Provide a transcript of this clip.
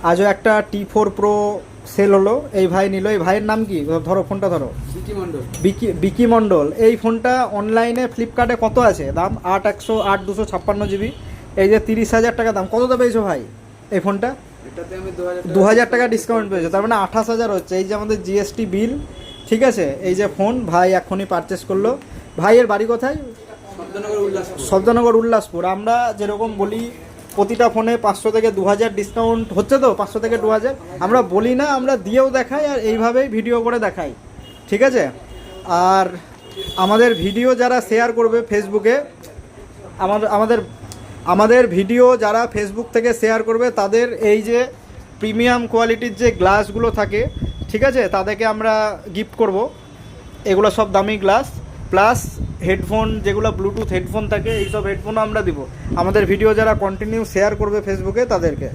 আজও একটা T4 Pro sell হলো, এই ভাই নিল। এই ভাইয়ের নাম কি? ধরো ফোনটা ধরো। বিকি মন্ডল। বিকি মণ্ডল। এই ফোনটা অনলাইনে ফ্লিপকার্টে কত আছে দাম? 8 256 GB। এই যে 30,000 টাকা দাম। কতটা পেয়েছো ভাই এই ফোনটা? এটাতে আমি 2000 টাকা ডিসকাউন্ট পেয়েছো, তার মানে 28,000 হচ্ছে। এই যে আমাদের জিএসটি বিল, ঠিক আছে। এই যে ফোন ভাই এখনই পারচেস করলো। ভাইয়ের বাড়ি কোথায়? শব্দনগর উল্লাসপুর। আমরা যেরকম বলি প্রতিটা ফোনে 500 থেকে 2000 ডিসকাউন্ট হচ্ছে, তো 500 থেকে 2000 আমরা বলি না, আমরা দিয়েও দেখাই আর এইভাবেই ভিডিও করে দেখাই, ঠিক আছে। আর আমাদের ভিডিও যারা শেয়ার করবে ফেসবুকে, আমাদের ভিডিও যারা ফেসবুক থেকে শেয়ার করবে তাদের এই যে প্রিমিয়াম কোয়ালিটির যে গ্লাসগুলো থাকে, ঠিক আছে, তাদেরকে আমরা গিফট করব। এগুলো সব দামি গ্লাস, প্লাস হেডফোন, যেগুলো ব্লুটুথ হেডফোন থাকে, এইসব হেডফোনও আমরা দিব আমাদের ভিডিও যারা কন্টিনিউ শেয়ার করবে ফেসবুকে তাদেরকে।